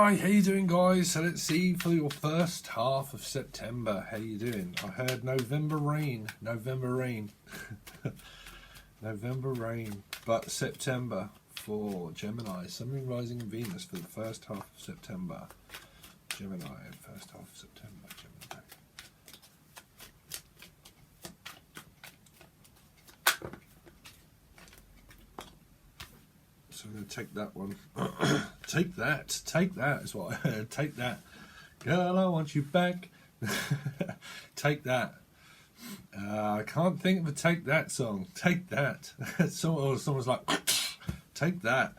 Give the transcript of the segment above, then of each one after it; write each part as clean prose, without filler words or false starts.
Gemini, how you doing, guys? So let's see for your first half of September. How you doing? I heard November rain. November rain. November rain. But September for Gemini. Sun, Moon, Rising and Venus for the first half of September. Gemini, first half of September. Gemini. So I'm going to take that one. Take that is what I heard. Take that. Girl, I want you back. Take that. I can't think of a Take That song. Take that. Someone's like, take that.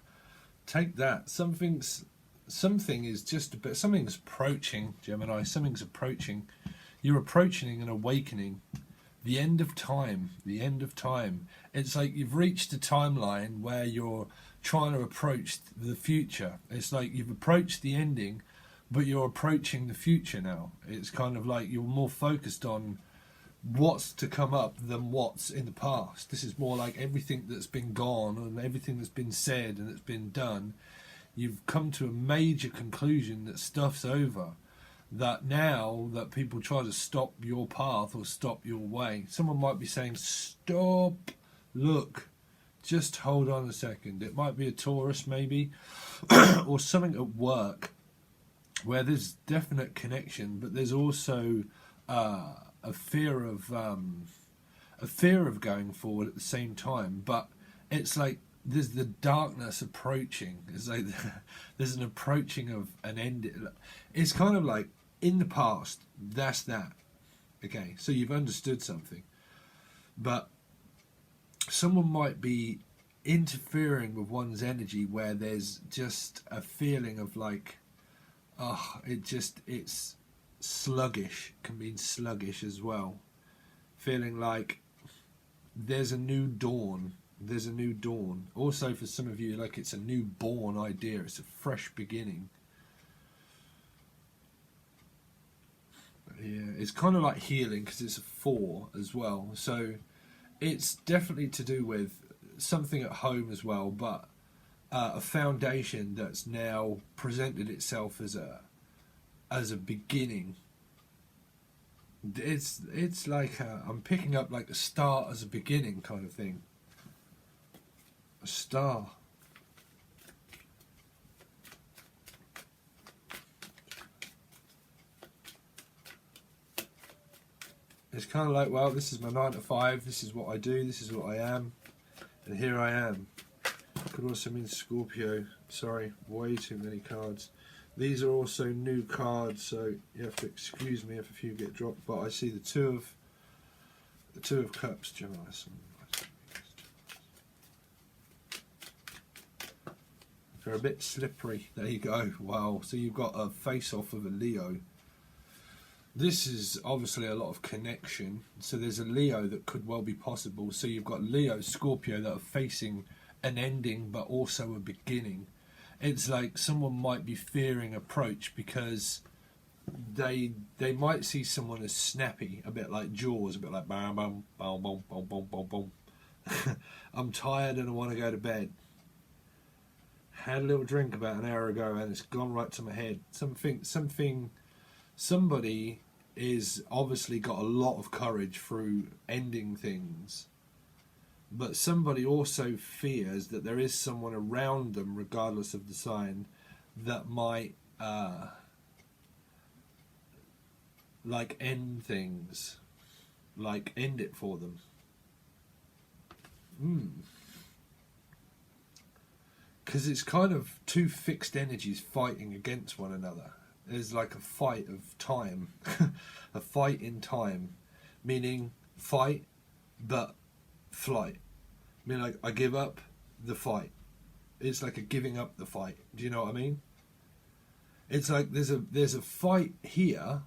Take that. Something is just a bit, something's approaching, Gemini. Something's approaching. You're approaching an awakening. The end of time. The end of time. It's like you've reached a timeline where you're trying to approach the future. It's like you've approached the ending, but you're approaching the future now. It's kind of like you're more focused on what's to come up than what's in the past. This is more like everything that's been gone and everything that's been said and that's been done. You've come to a major conclusion that stuff's over. That now that people try to stop your path or stop your way, someone might be saying, stop, look, just hold on a second. It might be a Taurus maybe, or something at work where there's definite connection, but there's also a fear of going forward at the same time. But it's like there's the darkness approaching. It's like there's an approaching of an end. It's kind of like in the past, that's that. Okay, so you've understood something, but someone might be interfering with one's energy where there's just a feeling of like, it's sluggish. Can mean sluggish as well. Feeling like there's a new dawn. There's a new dawn. Also for some of you, like it's a newborn idea. It's a fresh beginning. Yeah, it's kind of like healing because it's a 4 as well. So it's definitely to do with something at home as well, but a foundation that's now presented itself as a beginning. It's like I'm picking up like a start as a beginning kind of thing. A star. It's kind of like, well, this is my 9 to 5, this is what I do, this is what I am, and here I am. Could also mean Scorpio. Sorry, way too many cards. These are also new cards, so you have to excuse me if a few get dropped, but I see the two of Cups, Gemini. They're a bit slippery. There you go. Wow. So you've got a face-off of a Leo. This is obviously a lot of connection. So there's a Leo that could well be possible. So you've got Leo, Scorpio that are facing an ending but also a beginning. It's like someone might be fearing approach because they might see someone as snappy, a bit like Jaws, a bit like bam bam bam bam bam bam bam bam. I'm tired and I want to go to bed. Had a little drink about an hour ago and it's gone right to my head. Somebody is obviously got a lot of courage through ending things, but somebody also fears that there is someone around them, regardless of the sign, that might like end things, like end it for them. Because it's kind of two fixed energies fighting against one another. There's like a fight of time, a fight in time, meaning fight but flight. I mean, like I give up the fight. It's like a giving up the fight. Do you know what I mean? It's like there's a fight here,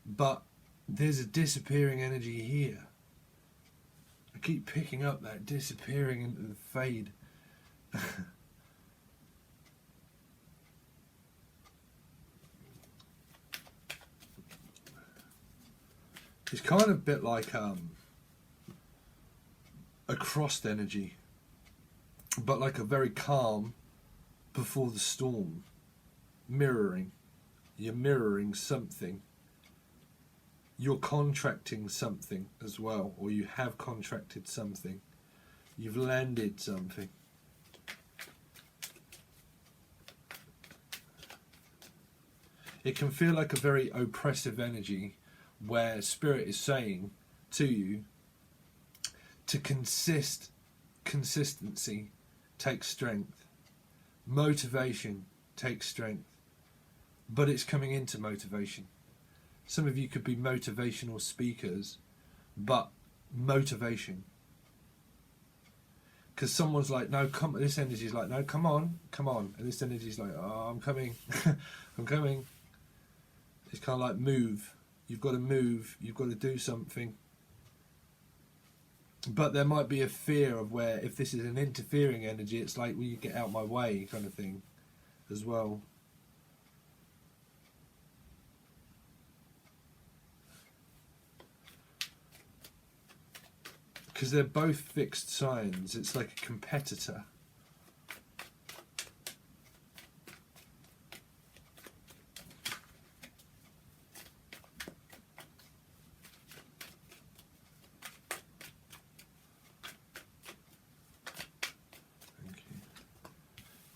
but there's a disappearing energy here. I keep picking up that disappearing into the fade. It's kind of a bit like a crossed energy, but like a very calm before the storm. mirroring. You're mirroring something. You're contracting something as well, or you have contracted something. You've landed something. It can feel like a very oppressive energy where Spirit is saying to you to consistency takes strength. Motivation takes strength. But it's coming into motivation. Some of you could be motivational speakers, but motivation. Because someone's like, no, come. This energy is like, no, come on. And this energy is like, oh, I'm coming. I'm coming. It's kind of like move. You've got to move. You've got to do something. But there might be a fear of where, if this is an interfering energy, it's like, will you get out my way kind of thing as well. Because they're both fixed signs. It's like a competitor.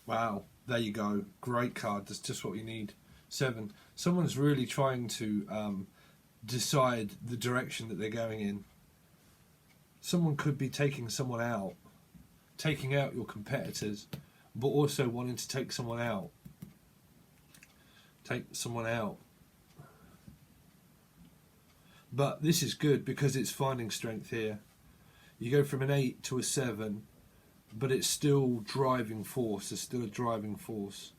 Wow, there you go. Great card. That's just what we need. 7. Someone's really trying to decide the direction that they're going in. Someone could be taking someone out, taking out your competitors, but also wanting to take someone out. Take someone out. But this is good because it's finding strength here. You go from an 8 to a 7, but it's still driving force. It's still a driving force.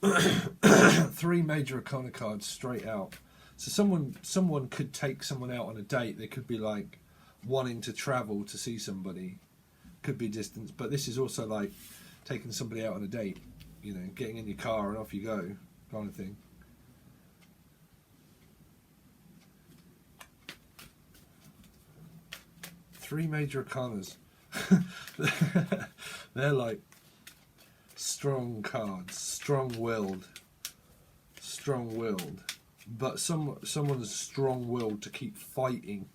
3 major arcana cards straight out. So someone could take someone out on a date. They could be like wanting to travel to see somebody. Could be distance, but this is also like taking somebody out on a date. You know, getting in your car and off you go, kind of thing. Three major arcanas. They're like strong cards, strong-willed, but someone's strong-willed to keep fighting.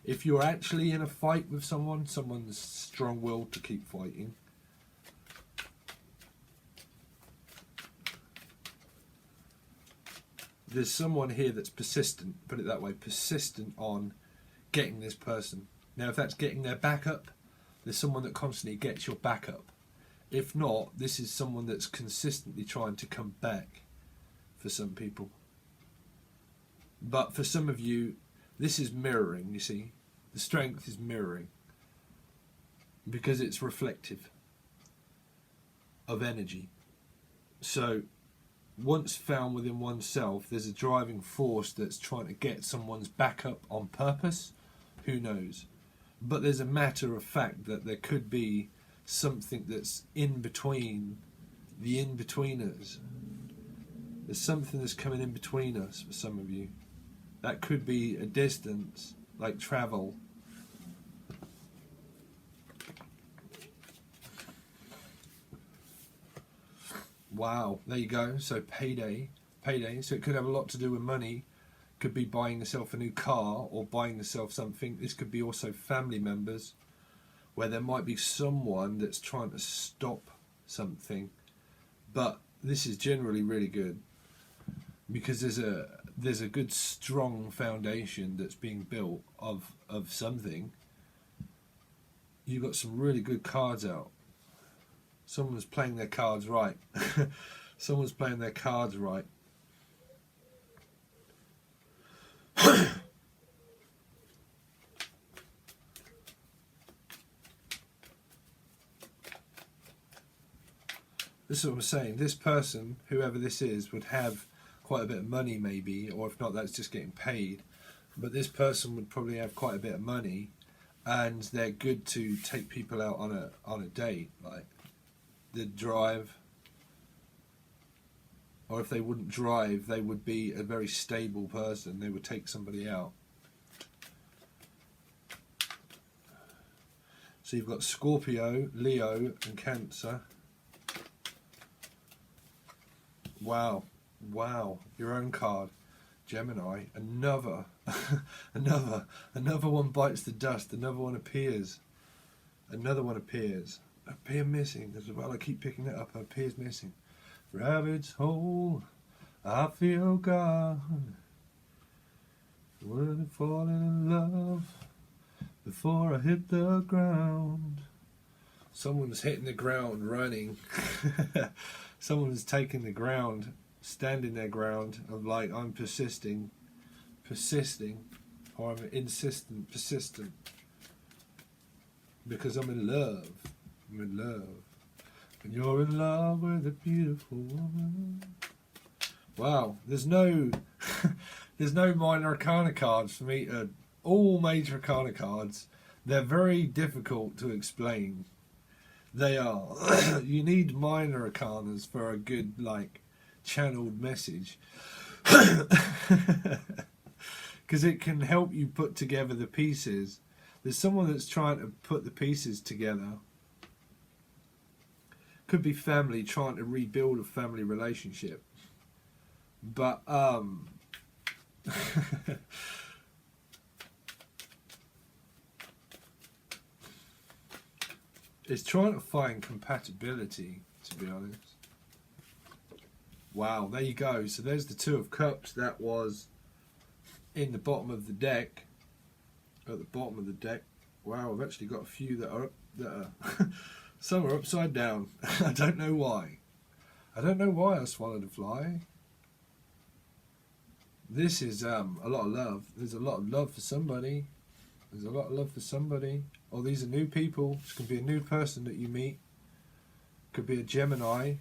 If you're actually in a fight with someone's strong-willed to keep fighting. There's someone here that's persistent, put it that way, persistent on getting this person. Now, if that's getting their back up, there's someone that constantly gets your back up. If not, this is someone that's consistently trying to come back for some people. But for some of you, this is mirroring, you see. The strength is mirroring. Because it's reflective of energy. So, once found within oneself, there's a driving force that's trying to get someone's back up on purpose. Who knows? But there's a matter of fact that there could be something that's in between the in-betweeners. There's something that's coming in between us for some of you. That could be a distance, like travel. Wow, there you go. So payday. So it could have a lot to do with money. Could be buying yourself a new car or buying yourself something. This could be also family members, where there might be someone that's trying to stop something. But this is generally really good because there's a good strong foundation that's being built of something. You've got some really good cards out. Someone's playing their cards right. Someone's playing their cards right. This is what I'm saying. This person, whoever this is, would have quite a bit of money maybe, or if not, that's just getting paid. But this person would probably have quite a bit of money, and they're good to take people out on a date. Like, they'd drive, or if they wouldn't drive, they would be a very stable person. They would take somebody out. So you've got Scorpio, Leo, and Cancer. Wow. Wow. Your own card. Gemini. Another. Another one bites the dust. Another one appears. Another one appears. Appear missing as well. I keep picking it up. Appears missing. Rabbit's hole. I feel God. Would have fallen in love before I hit the ground. Someone's hitting the ground running. Someone's taking the ground, standing their ground. I'm like, I'm persisting, or I'm insistent, persistent. Because I'm in love. I'm in love. And you're in love with a beautiful woman. Wow, there's no there's no minor arcana cards for me. All major arcana cards, they're very difficult to explain. They are. You need minor arcanas for a good, like, channeled message. Because it can help you put together the pieces. There's someone that's trying to put the pieces together. Could be family trying to rebuild a family relationship. But, it's trying to find compatibility, to be honest. Wow, there you go. So there's the Two of Cups. That was in the bottom of the deck. At the bottom of the deck. Wow, I've actually got a few that are up. Some are upside down. I don't know why. I don't know why I swallowed a fly. This is a lot of love. There's a lot of love for somebody. There's a lot of love for somebody. Or these are new people. This could be a new person that you meet. Could be a Gemini.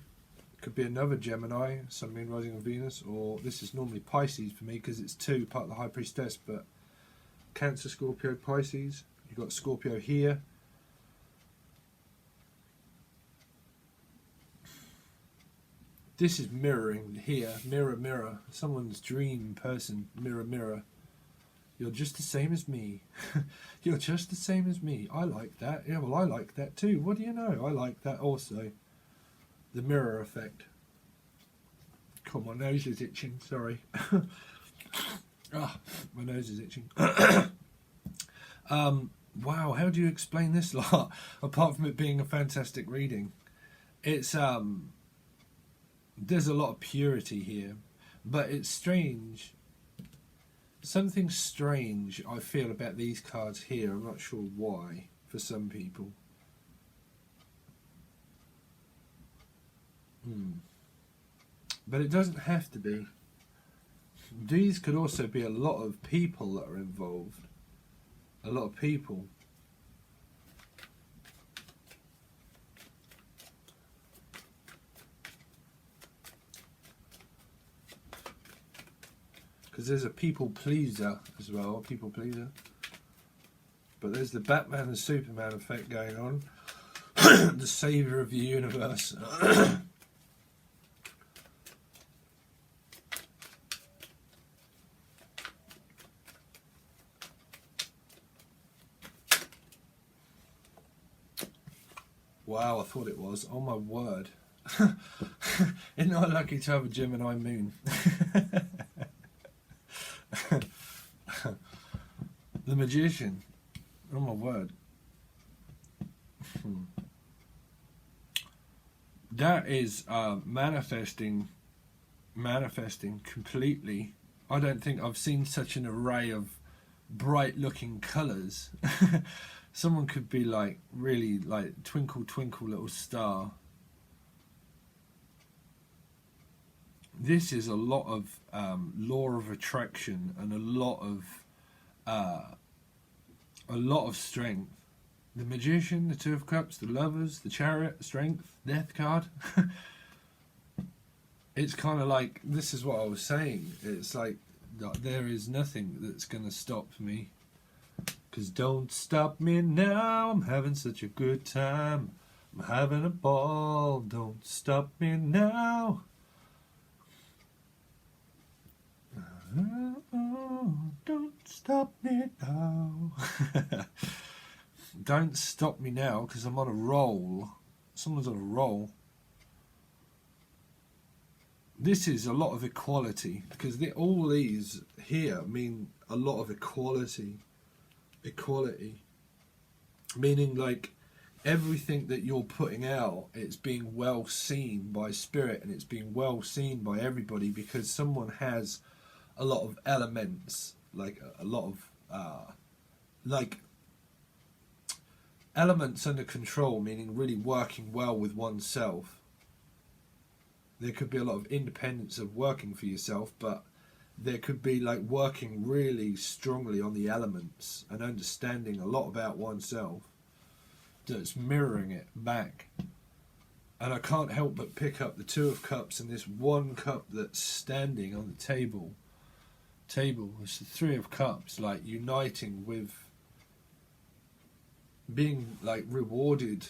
Could be another Gemini. Sun, Moon, Rising on Venus. Or this is normally Pisces for me because it's two, part of the High Priestess. But Cancer, Scorpio, Pisces. You've got Scorpio here. This is mirroring here. Mirror, mirror. Someone's dream person. Mirror, mirror. You're just the same as me. You're just the same as me. I like that. Yeah, well, I like that too. What do you know? I like that also. The mirror effect. God, my nose is itching. Sorry. My nose is itching. Wow, how do you explain this lot? Apart from it being a fantastic reading. It's, there's a lot of purity here. But it's strange. Something strange I feel about these cards here. I'm not sure why, for some people. But it doesn't have to be. These could also be a lot of people that are involved. A lot of people. Because there's a people pleaser as well, a people pleaser. But there's the Batman and Superman effect going on. The saviour of the universe. Wow, I thought it was. Oh my word. Isn't I lucky to have a Gemini moon? The Magician. Oh my word. That is manifesting completely. I don't think I've seen such an array of bright looking colours. Someone could be like really like twinkle twinkle little star. This is a lot of law of attraction and a lot of strength. The Magician, the Two of Cups, the Lovers, the Chariot, Strength, Death card. It's kind of like, this is what I was saying. It's like there is nothing that's going to stop me. Because don't stop me now, I'm having such a good time. I'm having a ball, don't stop me now. Oh, don't stop me now. Don't stop me now because I'm on a roll. Someone's on a roll. this is a lot of equality, because all these here mean a lot of equality. Equality. Meaning like everything that you're putting out, it's being well seen by spirit, and it's being well seen by everybody, because someone has a lot of elements, like a lot of like elements under control, meaning really working well with oneself. There could be a lot of independence of working for yourself, but there could be like working really strongly on the elements and understanding a lot about oneself that's mirroring it back. And I can't help but pick up the Two of Cups and this one cup that's standing on the table. It's the Three of Cups, like uniting with being like rewarded,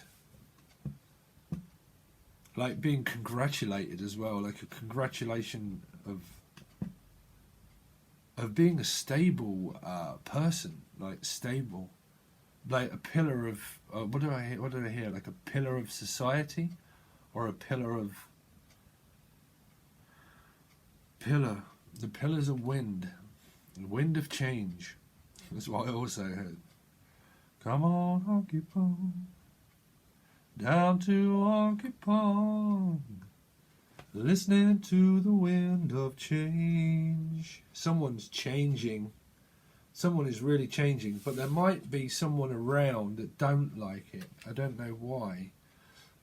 like being congratulated as well, like a congratulation of being a stable person, like stable, like a pillar of what do I hear? Like a pillar of society, or a pillar of the pillars of wind, of change. That's what I also heard. Come on, Honky Pong, down to Honky Pong, listening to the wind of change. Someone's changing. Someone is really changing, but there might be someone around that don't like it. I don't know why.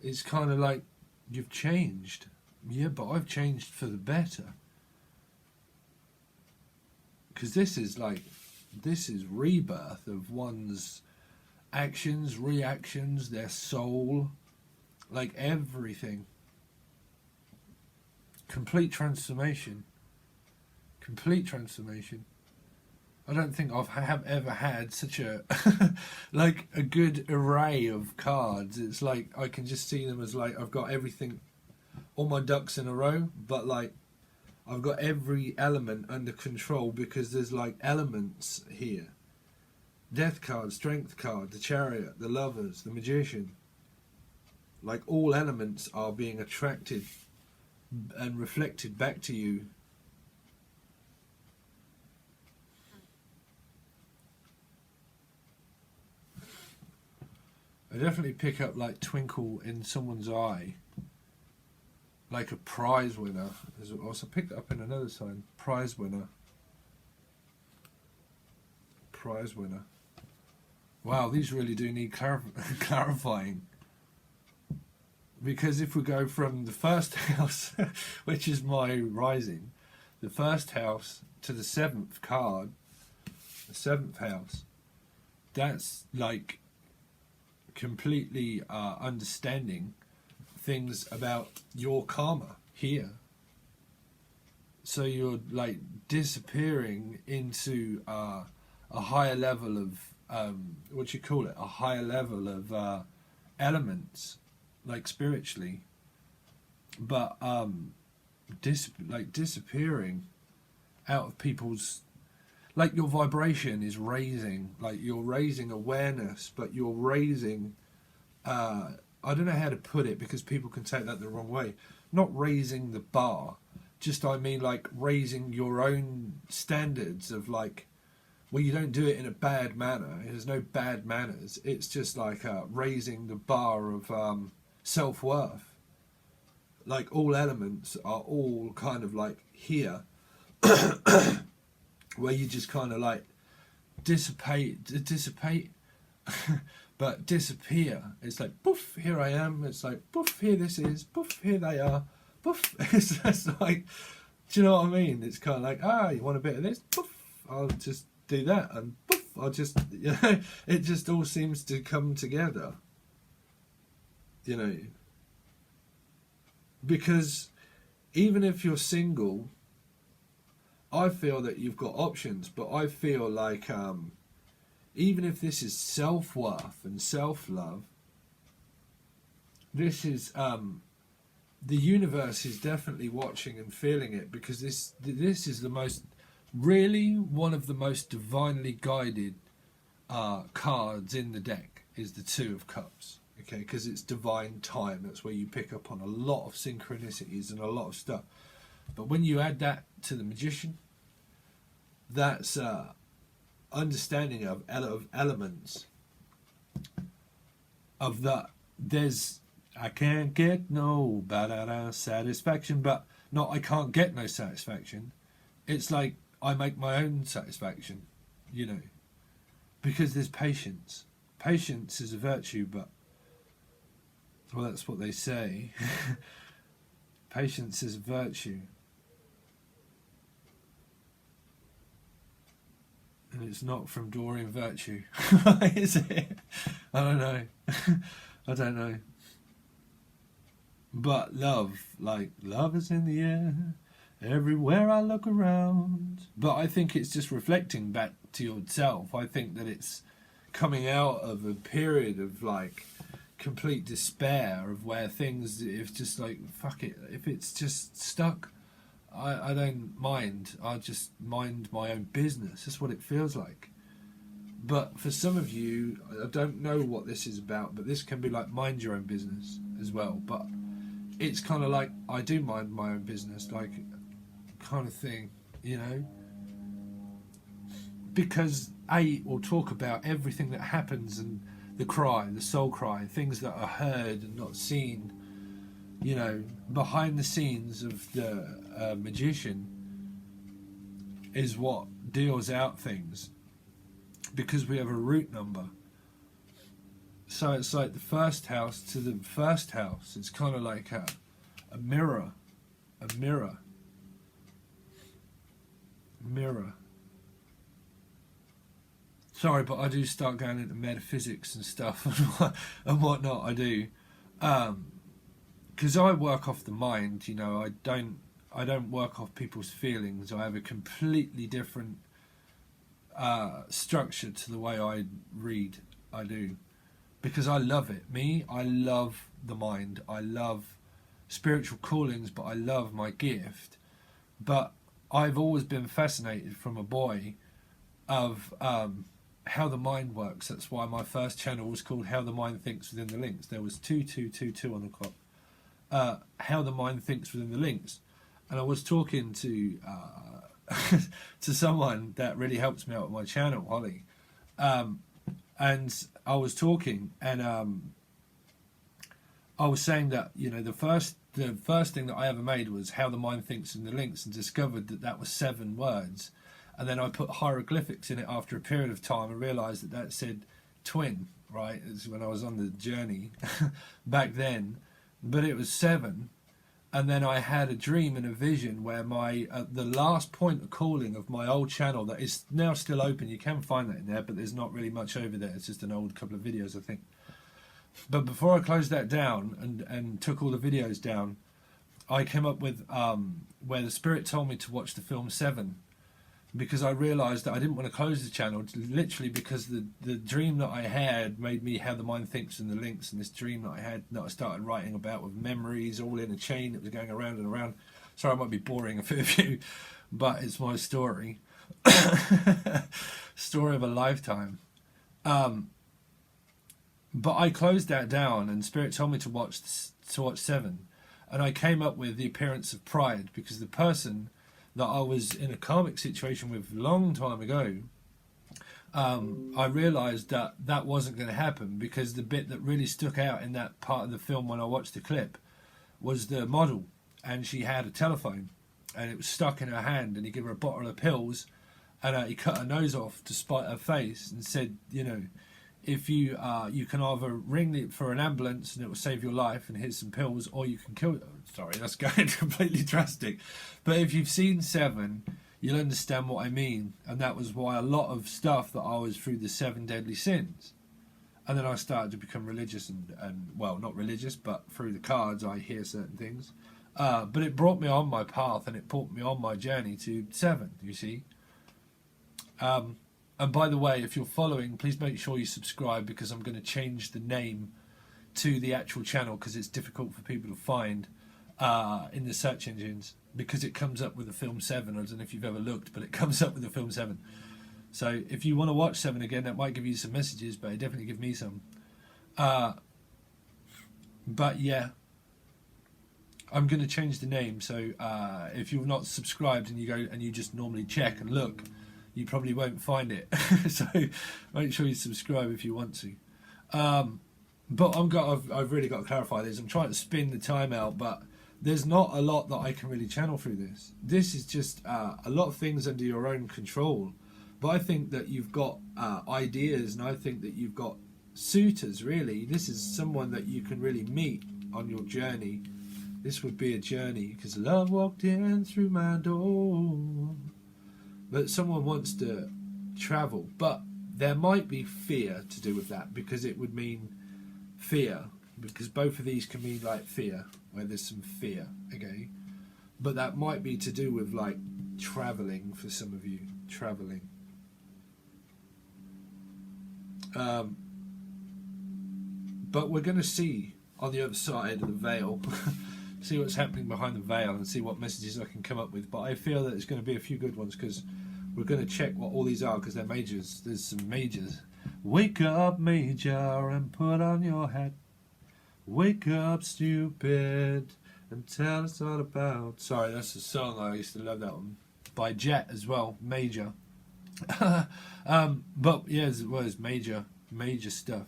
It's kind of like, you've changed. Yeah, but I've changed for the better. Because this is rebirth of one's actions, reactions, their soul, like everything. Complete transformation. I don't think I have ever had such a like a good array of cards. It's like I can just see them as like I've got everything, all my ducks in a row, but like I've got every element under control, because there's like elements here. Death card, Strength card, the Chariot, the Lovers, the Magician. Like all elements are being attracted and reflected back to you. I definitely pick up like twinkle in someone's eye, like a prize winner. I also picked it up in another sign. Prize winner. Wow, these really do need clarifying. Because if we go from the first house, which is my rising, the first house to the seventh card, the seventh house, that's like completely understanding things about your karma here. So you're like disappearing into a higher level of a higher level of elements, like spiritually, but disappearing out of people's, like your vibration is raising, like you're raising awareness, but you're raising I don't know how to put it, because people can take that the wrong way. Not raising the bar, just I mean like raising your own standards of like, well, you don't do it in a bad manner. There's no bad manners. It's just like raising the bar of self-worth. Like all elements are all kind of like here, where you just kind of like dissipate, but disappear. It's like, poof, here I am. It's like, poof, here this is. Poof, here they are. Poof. It's just like, do you know what I mean? It's kind of like, you want a bit of this? Poof, I'll just do that. And poof, I'll just, you know, it just all seems to come together. You know, because even if you're single, I feel that you've got options, but I feel like even if this is self-worth and self-love, this is the universe is definitely watching and feeling it, because this is the most, really one of the most divinely guided cards in the deck is the Two of Cups. Okay, because it's divine time. That's where you pick up on a lot of synchronicities and a lot of stuff. But when you add that to the magician, that's understanding of elements of that. There's I can't get no satisfaction, but not I can't get no satisfaction. It's like I make my own satisfaction, you know, because there's patience. Patience is a virtue, but, well, that's what they say. Patience is a virtue. And it's not from Dorian Virtue. Is it? I don't know. I don't know. But love, like, love is in the air, everywhere I look around. But I think it's just reflecting back to yourself. I think that it's coming out of a period of, like, complete despair of where things, if just like, fuck it, if it's just stuck, I don't mind. I just mind my own business. That's what it feels like. But for some of you, I don't know what this is about, but this can be like mind your own business as well. But it's kind of like I do mind my own business, like kind of thing, you know? Because it will talk about everything that happens and the cry, the soul cry, things that are heard and not seen, you know, behind the scenes of the magician is what deals out things, because we have a root number. So it's like the first house to the first house. It's kind of like a mirror, a mirror. Sorry, but I do start going into metaphysics and stuff and whatnot. I do, because I work off the mind. You know, I don't work off people's feelings. I have a completely different structure to the way I read. I do, because I love it. I love the mind. I love spiritual callings, but I love my gift. But I've always been fascinated from a boy of how the mind works. That's why my first channel was called How the Mind Thinks Within the Links. There was 2222 on the clock. How the Mind Thinks Within the Links. And I was talking to to someone that really helps me out with my channel, Holly. And I was talking, and I was saying that, you know, the first thing that I ever made was How the Mind Thinks in the Links, and discovered that was 7 words. And then I put hieroglyphics in it after a period of time and realised that said twin, right? It's when I was on the journey back then. But it was 7. And then I had a dream and a vision where my the last point of calling of my old channel that is now still open. You can find that in there, but there's not really much over there. It's just an old couple of videos, I think. But before I closed that down and took all the videos down, I came up with where the Spirit told me to watch the film 7. Because I realised that I didn't want to close the channel, literally because the dream that I had made me How the Mind Thinks in the Links, and this dream that I had that I started writing about with memories all in a chain that was going around and around. Sorry, I might be boring a few of you, but it's my story. Story of a lifetime. But I closed that down, and Spirit told me to watch 7, and I came up with the appearance of pride, because the person that I was in a karmic situation with a long time ago, I realised that wasn't going to happen, because the bit that really stuck out in that part of the film when I watched the clip was the model, and she had a telephone, and it was stuck in her hand, and he gave her a bottle of pills, and he cut her nose off to spite her face, and said, you know, if you can either ring for an ambulance and it will save your life, and here's some pills, or you can kill. Sorry, that's going completely drastic. But if you've seen 7, you'll understand what I mean. And that was why a lot of stuff that I was through the 7 deadly sins. And then I started to become religious and well, not religious, but through the cards I hear certain things. But it brought me on my path, and it brought me on my journey to 7, you see. And by the way, if you're following, please make sure you subscribe, because I'm going to change the name to the actual channel, because it's difficult for people to find in the search engines, because it comes up with the film 7. I don't know if you've ever looked, but it comes up with the film 7. So if you want to watch 7 again, that might give you some messages, but it definitely give me some. But yeah, I'm going to change the name. So if you're not subscribed and you go and you just normally check and look, you probably won't find it. So make sure you subscribe if you want to. But I've really got to clarify this. I'm trying to spin the time out, but there's not a lot that I can really channel through this. This is just a lot of things under your own control. But I think that you've got ideas, and I think that you've got suitors, really. This is someone that you can really meet on your journey. This would be a journey, because love walked in through my door. But someone wants to travel, but there might be fear to do with that, because it would mean fear, because both of these can mean like fear, where there's some fear, okay? But that might be to do with like traveling for some of you, traveling. But we're going to see on the other side of the veil, see what's happening behind the veil and see what messages I can come up with. But I feel that there's going to be a few good ones, because we're going to check what all these are, because they're majors. There's some majors. Wake up, major, and put on your hat. Wake up, stupid, and tell us all about... Sorry, that's a song. I used to love that one. By Jet as well, Major. But yeah, it was major stuff.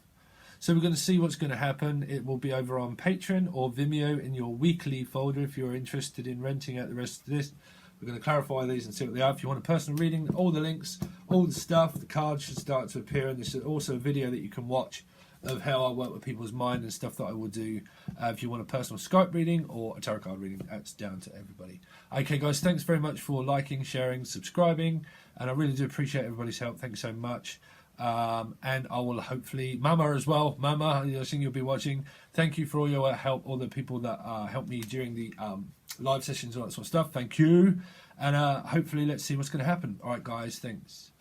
So we're going to see what's going to happen. It will be over on Patreon or Vimeo in your weekly folder if you're interested in renting out the rest of this. We're going to clarify these and see what they are. If you want a personal reading, all the links, all the stuff, the cards should start to appear. And this is also a video that you can watch of how I work with people's mind and stuff that I will do. If you want a personal Skype reading or a tarot card reading, that's down to everybody. Okay, guys, thanks very much for liking, sharing, subscribing. And I really do appreciate everybody's help. Thank you so much. And I will hopefully, Mama as well, Mama, I think you'll be watching. Thank you for all your help, all the people that helped me during the live sessions, all that sort of stuff. Thank you. And hopefully let's see what's going to happen. All right, guys, thanks.